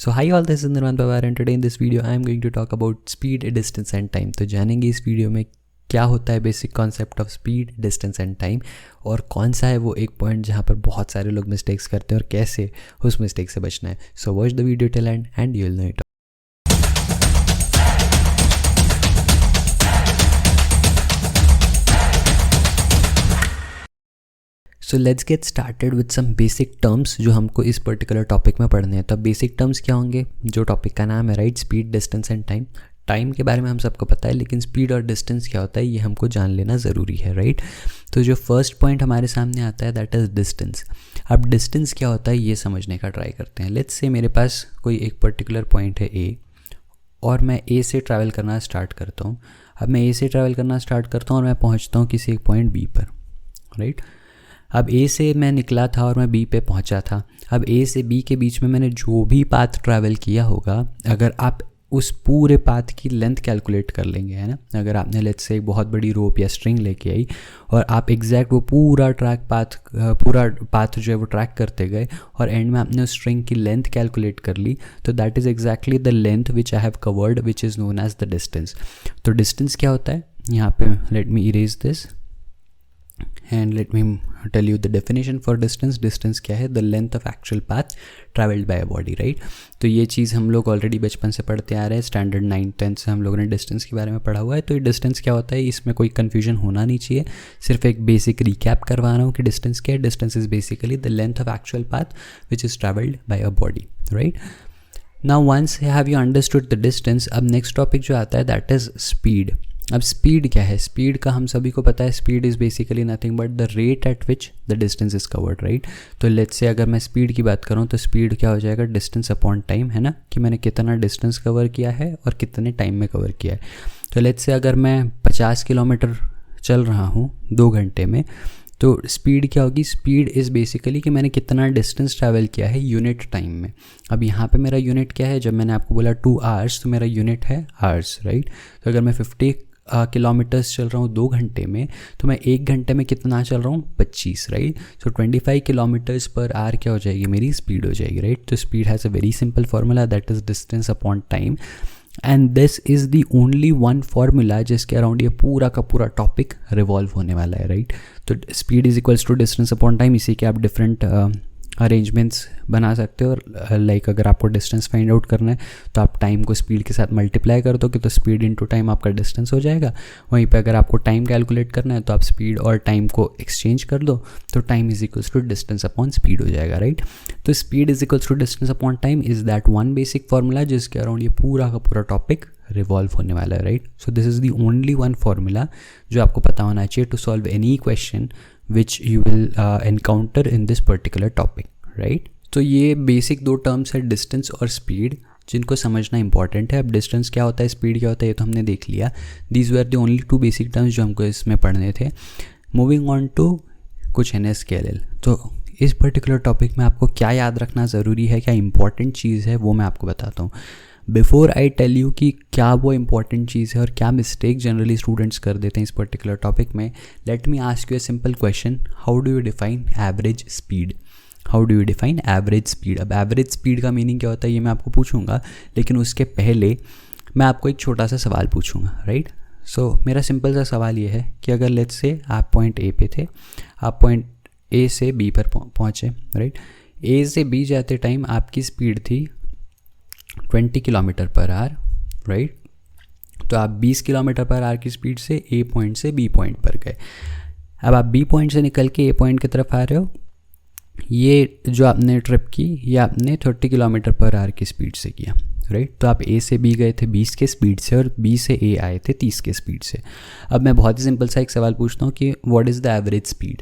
So hi all, this is Nirvan Pawar and today in this video I am going to talk about speed, distance and time. तो जानेंगे इस video में क्या होता है basic concept of speed, distance and time और कौन सा है वो एक पॉइंट जहाँ पर बहुत सारे लोग मिस्टेक्स करते हैं और कैसे उस मिस्टेक से बचना है. So watch the video till end you will know it. So let's get started with some basic terms जो हमको इस पर्टिकुलर टॉपिक में पढ़ने हैं. तो बेसिक टर्म्स क्या होंगे? जो टॉपिक का नाम है right, speed, distance and time. Time के बारे में हम सबको पता है, लेकिन स्पीड और डिस्टेंस क्या होता है ये हमको जान लेना ज़रूरी है राइट. तो जो फर्स्ट पॉइंट हमारे सामने आता है दैट इज़ डिस्टेंस. अब डिस्टेंस क्या होता है ये समझने का ट्राई करते हैं. लेट्स से मेरे पास कोई एक पर्टिकुलर पॉइंट है ए और मैं ए से ट्रैवल करना स्टार्ट करता हूँ. अब मैं ए से ट्रैवल करना स्टार्ट करता हूँ और मैं पहुँचता हूँ किसी एक पॉइंट बी पर राइट. अब ए से मैं निकला था और मैं बी पे पहुंचा था. अब ए से बी के बीच में मैंने जो भी पाथ ट्रैवल किया होगा, अगर आप उस पूरे पाथ की लेंथ कैलकुलेट कर लेंगे है ना, अगर आपने लेट्स से एक बहुत बड़ी रोप या स्ट्रिंग लेके आई और आप एग्जैक्ट वो पूरा पाथ जो है वो ट्रैक करते गए और एंड में आपने उस स्ट्रिंग की लेंथ कैलकुलेट कर ली, तो that is exactly the length which I have covered which is known as the distance. तो डिस्टेंस क्या होता है यहाँ पे, let me erase this and let me tell you the definition for distance. Distance क्या है? The length of actual path traveled by a body, right? तो ये चीज़ हम लोग ऑलरेडी बचपन से पढ़ते आ रहे हैं, स्टैंडर्ड 9th-10th से हम लोगों ने डिस्टेंस के बारे में पढ़ा हुआ है. तो ये डिस्टेंस क्या होता है इसमें कोई कन्फ्यूजन होना नहीं चाहिए. सिर्फ एक बेसिक रिकैप करवा रहा हूँ कि डिस्टेंस क्या है. Distance is basically the length of actual path which is travelled bye a body right. Now once have you understood the distance, अब नेक्स्ट टॉपिक जो आता है दैट इज़ स्पीड. अब स्पीड क्या है? स्पीड का हम सभी को पता है, speed is basically nothing but the rate at which the distance is covered right. तो लेट्स से अगर मैं स्पीड की बात करूँ तो स्पीड क्या हो जाएगा? डिस्टेंस अपॉन टाइम है ना, कि मैंने कितना डिस्टेंस कवर किया है और कितने टाइम में कवर किया है. तो लेट्स से अगर मैं 50 किलोमीटर चल रहा हूँ 2 घंटे में, तो स्पीड क्या होगी? स्पीड इज़ बेसिकली कि मैंने कितना डिस्टेंस ट्रैवल किया है यूनिट टाइम में. अब यहाँ पे मेरा यूनिट क्या है? जब मैंने आपको बोला 2 आवर्स तो मेरा यूनिट है आवर्स राइट. तो अगर मैं 50 किलोमीटर्स चल रहा हूँ 2 घंटे में, तो मैं 1 घंटे में कितना चल रहा हूँ? 25 राइट. सो 25 किलोमीटर्स पर आवर क्या हो जाएगी? मेरी स्पीड हो जाएगी राइट. तो speed has a very simple formula that is distance upon time and this is the only one formula जिसके अराउंड ये पूरा का पूरा टॉपिक रिवॉल्व होने वाला है राइट. तो speed is equals to distance upon time. इसी के आप डिफरेंट अरेंजमेंट्स बना सकते हो. और लाइक अगर आपको डिस्टेंस फाइंड आउट करना है तो आप टाइम को स्पीड के साथ मल्टीप्लाई कर दोगे तो स्पीड इनटू टाइम आपका डिस्टेंस हो जाएगा. वहीं पे अगर आपको टाइम कैलकुलेट करना है तो आप स्पीड और टाइम को एक्सचेंज कर दो तो time is equals to distance upon speed हो जाएगा राइट. तो speed is equals to distance upon time is that one basic formula जिसके अराउंड ये पूरा का पूरा टॉपिक रिवॉल्व होने वाला है right. So this is the only one formula जो आपको पता होना चाहिए to solve any question which you will encounter in this particular topic, right? तो ये बेसिक 2 टर्म्स है डिस्टेंस और स्पीड जिनको समझना इंपॉर्टेंट है. अब डिस्टेंस क्या होता है, स्पीड क्या होता है ये तो हमने देख लिया. These were the only 2 basic terms जो हमको इसमें पढ़ने थे. मूविंग ऑन टू कुछ NSKLL. तो इस पर्टिकुलर टॉपिक में आपको क्या याद रखना ज़रूरी है, क्या इंपॉर्टेंट चीज़ है वो मैं आपको बताता हूँ. बिफोर आई टेल यू कि क्या वो इंपॉर्टेंट चीज़ है और क्या मिस्टेक जनरली स्टूडेंट्स कर देते हैं इस पर्टिकुलर टॉपिक में, let me ask U a simple question. How do you define average speed? How do you define average speed? अब एवरेज स्पीड का मीनिंग क्या होता है ये मैं आपको पूछूंगा, लेकिन उसके पहले मैं आपको एक छोटा सा सवाल पूछूंगा राइट. सो मेरा सिंपल सा सवाल ये है कि अगर लेट्स से आप पॉइंट ए पे थे, आप पॉइंट ए से बी पर पहुँचे राइट. ए से बी जाते टाइम आपकी स्पीड थी 20 किलोमीटर पर आवर राइट. तो आप 20 किलोमीटर पर आवर की स्पीड से ए पॉइंट से बी पॉइंट पर गए. अब आप बी पॉइंट से निकल के ए पॉइंट की तरफ आ रहे हो. ये जो आपने ट्रिप की ये आपने 30 किलोमीटर पर आवर की स्पीड से किया राइट. तो आप ए से बी गए थे 20 के स्पीड से और बी से ए आए थे 30 के स्पीड से. अब मैं बहुत ही सिंपल सा एक सवाल पूछता हूँ कि what is the average speed.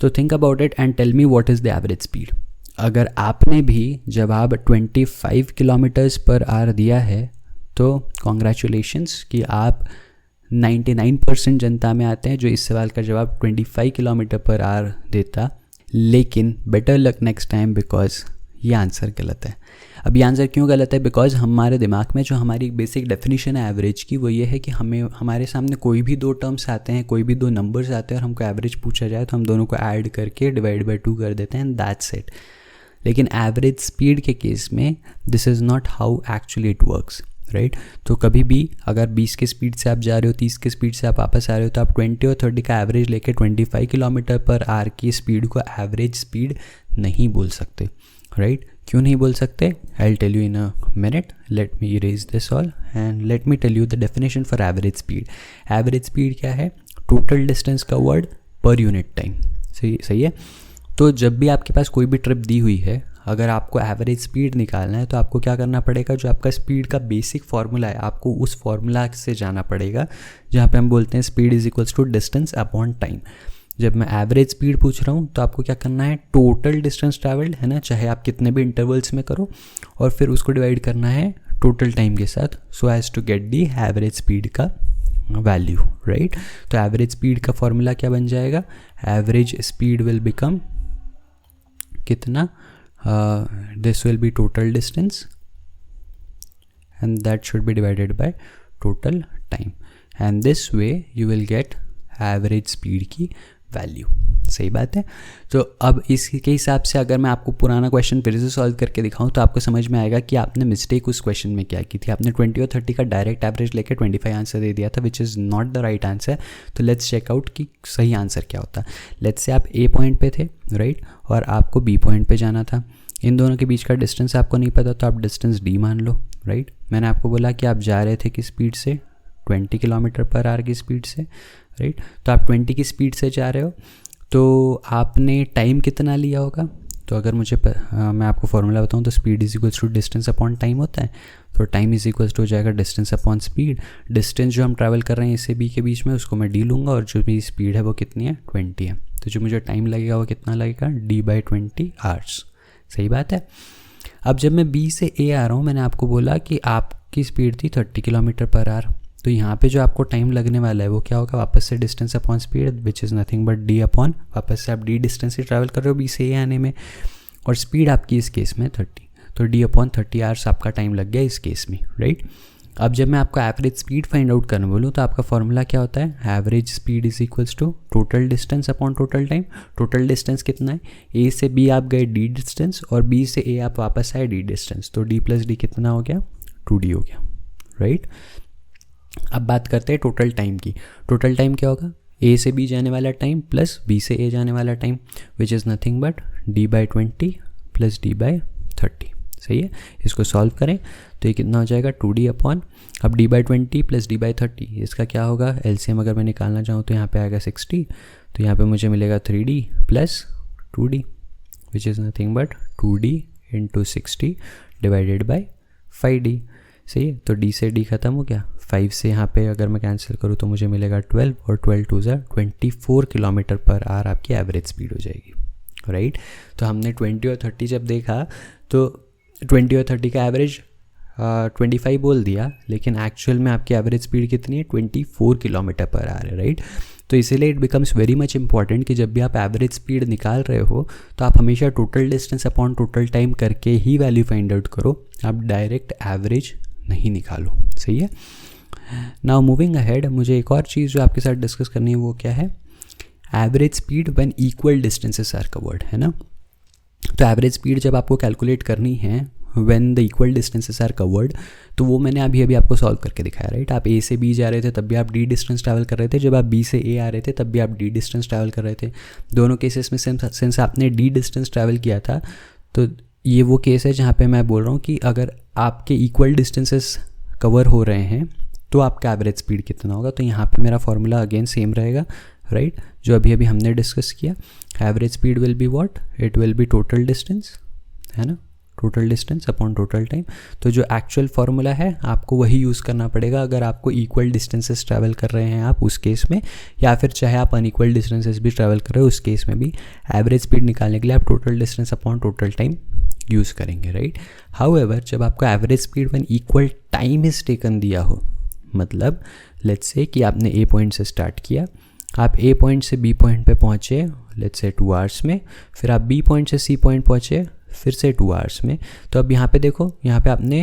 तो think about it and tell me what is the average speed. अगर आपने भी जब आप 25 किलोमीटर्स पर आवर दिया है तो कॉन्ग्रेचुलेशंस कि आप 99% जनता में आते हैं जो इस सवाल का जवाब 25 किलोमीटर पर आवर देता. लेकिन better luck next time because ये आंसर गलत है. अब ये आंसर क्यों गलत है? बिकॉज हमारे दिमाग में जो हमारी बेसिक डेफिनेशन है एवरेज की वो ये है कि हमारे सामने कोई भी 2 टर्म्स आते हैं, कोई भी 2 नंबर्स आते हैं और हमको एवरेज पूछा जाए तो हम दोनों को ऐड करके डिवाइड बाय 2 कर देते हैं एंड दैट्स इट. लेकिन एवरेज स्पीड के केस में this is not how actually it works, right. तो कभी भी अगर 20 के स्पीड से आप जा रहे हो, 30 के स्पीड से आप वापस आ रहे हो, तो आप 20 और 30 का एवरेज लेके 25 किलोमीटर पर आवर की स्पीड को एवरेज स्पीड नहीं बोल सकते, राइट। क्यों नहीं बोल सकते? I will tell you in a minute. Let me erase this all and let me tell you the definition for average speed. Average speed क्या है? Total distance covered per unit time. सही है। तो जब भी आपके पास कोई भी ट्रिप दी हुई है, अगर आपको एवरेज स्पीड निकालना है तो आपको क्या करना पड़ेगा? जो आपका स्पीड का बेसिक फार्मूला है, आपको उस फार्मूला से जाना पड़ेगा जहाँ पे हम बोलते हैं speed is equals to distance upon time. जब मैं एवरेज स्पीड पूछ रहा हूँ तो आपको क्या करना है? टोटल डिस्टेंस ट्रैवल्ड, है ना, चाहे आप कितने भी इंटरवल्स में करो, और फिर उसको डिवाइड करना है टोटल टाइम के साथ, so as to get the average speed का वैल्यू, राइट। तो एवरेज स्पीड का फॉर्मूला क्या बन जाएगा? एवरेज स्पीड विल बिकम कितना? This will be total distance and that should be divided by total time, and this way you will get average speed की value. सही बात है। तो अब इसके हिसाब से अगर मैं आपको पुराना क्वेश्चन फिर से सॉल्व करके दिखाऊं तो आपको समझ में आएगा कि आपने मिस्टेक उस क्वेश्चन में क्या की थी। आपने 20 और 30 का डायरेक्ट एवरेज लेके 25 आंसर दे दिया था, which is not the right answer. तो लेट्स चेक आउट कि सही आंसर क्या होता। लेट्स से आप ए पॉइंट पे थे, राइट, और आपको बी पॉइंट पे जाना था। इन दोनों के बीच का डिस्टेंस आपको नहीं पता, तो आप डिस्टेंस डी मान लो, राइट। मैंने आपको बोला कि आप जा रहे थे किस स्पीड से? 20 किलोमीटर पर आवर की स्पीड से, राइट। तो आप 20 की स्पीड से जा रहे हो, तो आपने टाइम कितना लिया होगा? तो अगर मैं आपको फॉर्मूला बताऊं तो speed is equals to distance upon time होता है। तो टाइम इज इक्वल्स टू हो जाएगा डिस्टेंस अपॉन स्पीड। डिस्टेंस जो हम ट्रैवल कर रहे हैं इससे बी के बीच में, उसको मैं डी लूँगा, और जो मेरी स्पीड है वो कितनी है? 20 है। तो जो मुझे टाइम लगेगा वो कितना लगेगा? d/20 hours. सही बात है। अब जब मैं बी से ए आ रहा हूँ, मैंने आपको बोला कि आपकी स्पीड थी 30 किलोमीटर पर आवर, तो यहाँ पे जो आपको टाइम लगने वाला है वो क्या होगा? वापस से distance upon speed, which is nothing but D upon, वापस से आप डी डिस्टेंस से ट्रैवल कर रहे हो बी से ए आने में, और स्पीड आपकी इस केस में 30, तो डी अपॉन 30 आवर्स आपका टाइम लग गया इस केस में, राइट। अब जब मैं आपको एवरेज स्पीड फाइंड आउट करने बोलूँ तो आपका फॉर्मूला क्या होता है? Average speed is equals to total distance upon total time. Total distance कितना है? ए से बी आप गए डी डिस्टेंस, और बी से ए आप वापस आए डी डिस्टेंस, तो डी प्लस डी कितना हो गया? 2d हो गया, राइट। अब बात करते हैं टोटल टाइम की। टोटल टाइम क्या होगा? ए से बी जाने वाला टाइम प्लस बी से ए जाने वाला time, which is nothing but d/20 plus d/30। सही है। इसको सॉल्व करें तो ये कितना हो जाएगा? 2d अपॉन, अब d/20 प्लस d/30, इसका क्या होगा? एलसीएम अगर मैं निकालना चाहूँ तो यहाँ पे आएगा 60, तो यहाँ पे मुझे मिलेगा 3d plus 2d, which is nothing but 2d into 60 divided by 5d। सही है। तो d से d खत्म हो गया, 5 से यहाँ पे अगर मैं कैंसिल करूँ तो मुझे मिलेगा 12, और 12 2 24 किलोमीटर पर आवर आपकी एवरेज स्पीड हो जाएगी, राइट। तो हमने 20 और 30 जब देखा तो 20 और 30 का एवरेज 25 बोल दिया, लेकिन एक्चुअल में आपकी एवरेज स्पीड कितनी है? 24 किलोमीटर पर आवर है, राइट। तो इसीलिए it becomes very much important कि जब भी आप एवरेज स्पीड निकाल रहे हो तो आप हमेशा total distance upon total time करके ही वैल्यू फाइंड आउट करो, आप डायरेक्ट एवरेज नहीं निकालो। सही है। नाउ मूविंग अहेड, मुझे एक और चीज़ जो आपके साथ डिस्कस करनी है वो क्या है? Average speed when equal distances are covered, है ना। तो एवरेज स्पीड जब आपको कैलकुलेट करनी है when the equal distances are covered, तो वो मैंने अभी आपको सॉल्व करके दिखाया, राइट। आप ए से बी जा रहे थे तब भी आप डी डिस्टेंस ट्रैवल कर रहे थे, जब आप बी से ए आ रहे थे तब भी आप डी डिस्टेंस ट्रैवल कर रहे थे। दोनों केसेस में सिंस आपने डी डिस्टेंस ट्रैवल किया था, तो ये वो केस है जहाँ पे मैं बोल रहा हूँ कि अगर आपके इक्वल डिस्टेंसेस कवर हो रहे हैं तो आपका एवरेज स्पीड कितना होगा। तो यहाँ पे मेरा फॉर्मूला अगेन सेम रहेगा, राइट, जो अभी हमने डिस्कस किया। Average speed will be what? It will be total distance, है ना, total distance upon total time. तो जो एक्चुअल फार्मूला है आपको वही यूज़ करना पड़ेगा अगर आपको इक्वल डिस्टेंसेस ट्रैवल कर रहे हैं आप उस केस में, या फिर चाहे आप अनइक्वल डिस्टेंसेस भी ट्रैवल कर रहे हो उस केस में भी एवरेज स्पीड निकालने के लिए आप total distance upon total time use करेंगे, राइट। हाउएवर जब आपको average speed when equal time is taken दिया हो, मतलब लेट्स से कि आपने ए पॉइंट से स्टार्ट किया, आप ए पॉइंट से बी पॉइंट पे पहुँचे लेट्स से 2 आवर्स में, फिर आप बी पॉइंट से सी पॉइंट पहुँचे फिर से 2 आवर्स में। तो अब यहाँ पे देखो, यहाँ पे आपने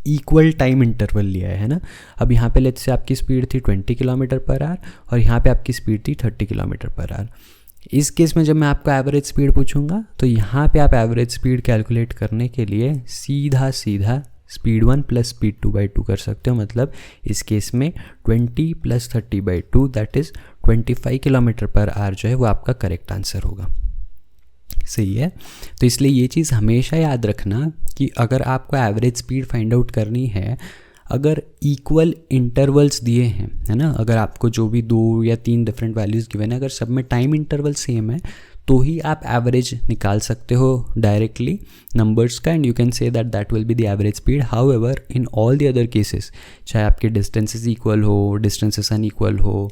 इक्वल टाइम इंटरवल लिया है ना। अब यहाँ पे लेट्स से आपकी स्पीड थी 20 किलोमीटर पर आवर और यहाँ पे आपकी स्पीड थी 30 किलोमीटर पर आवर। इस केस में जब मैं आपको एवरेज स्पीड पूछूंगा तो यहाँ पे आप एवरेज स्पीड कैलकुलेट करने के लिए सीधा सीधा स्पीड 1 प्लस स्पीड 2/2 कर सकते हो। मतलब इस केस में 20 plus 30/2 that is 25 kilometre per hour जो है वो आपका करेक्ट आंसर होगा। सही है। तो इसलिए ये चीज़ हमेशा याद रखना कि अगर आपको एवरेज स्पीड फाइंड आउट करनी है, अगर इक्वल इंटरवल्स दिए हैं, है ना, अगर आपको जो भी 2 या 3 डिफरेंट वैल्यूज़ गिवन है, अगर सब में टाइम इंटरवल सेम है तो ही आप एवरेज निकाल सकते हो डायरेक्टली नंबर्स का, and you can say that that will be the average speed. However in all the other cases, चाहे आपके डिस्टेंसेस इक्वल हो, डिस्टेंसेस अनइक्वल हो,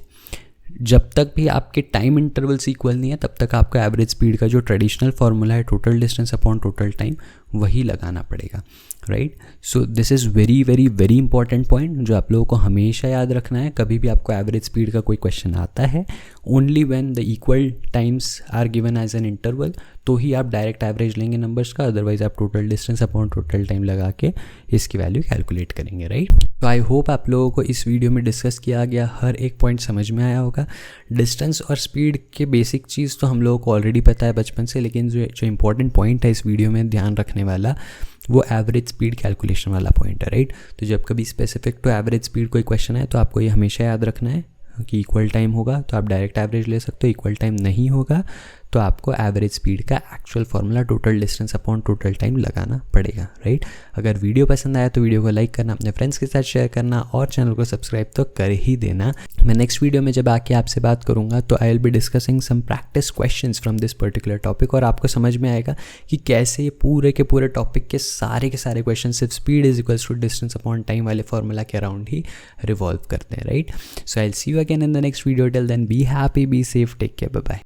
जब तक भी आपके टाइम इंटरवल्स इक्वल नहीं है तब तक आपको एवरेज स्पीड का जो ट्रेडिशनल फार्मूला है total distance upon total time वही लगाना पड़ेगा, right. So this is very very very important point जो आप लोगों को हमेशा याद रखना है। कभी भी आपको एवरेज स्पीड का कोई क्वेश्चन आता है, only when the equal times are given as an interval तो ही आप डायरेक्ट एवरेज लेंगे नंबर्स का, अदरवाइज आप total distance upon total time लगा के इसकी वैल्यू कैलकुलेट करेंगे, राइट। तो आई होप आप लोगों को इस वीडियो में डिस्कस किया गया हर एक पॉइंट समझ में आया होगा। डिस्टेंस और स्पीड के बेसिक चीज़ तो हम लोगों को ऑलरेडी पता है बचपन से, लेकिन जो इंपॉर्टेंट पॉइंट है इस वीडियो में ध्यान रखने वाला वो एवरेज स्पीड कैलकुलेशन वाला पॉइंट है, राइट। तो जब कभी स्पेसिफिक टू एवरेज स्पीड कोई क्वेश्चन है तो आपको ये हमेशा याद रखना है कि इक्वल टाइम होगा तो आप डायरेक्ट एवरेज ले सकते हो, इक्वल टाइम नहीं होगा तो आपको एवरेज स्पीड का actual formula total distance upon total time लगाना पड़ेगा, राइट। अगर वीडियो पसंद आया तो वीडियो को लाइक करना, अपने फ्रेंड्स के साथ शेयर करना और चैनल को सब्सक्राइब तो कर ही देना। मैं नेक्स्ट वीडियो में जब आके आपसे बात करूंगा तो I will be discussing some practice questions from this particular topic, और आपको समझ में आएगा कि कैसे ये पूरे के पूरे टॉपिक के सारे क्वेश्चन सिर्फ speed is equals to distance upon time वाले फार्मूला के अराउंड ही रिवॉल्व करते हैं, right. So I will see you again in the next video. Till then be happy, be safe, take care, bye bye.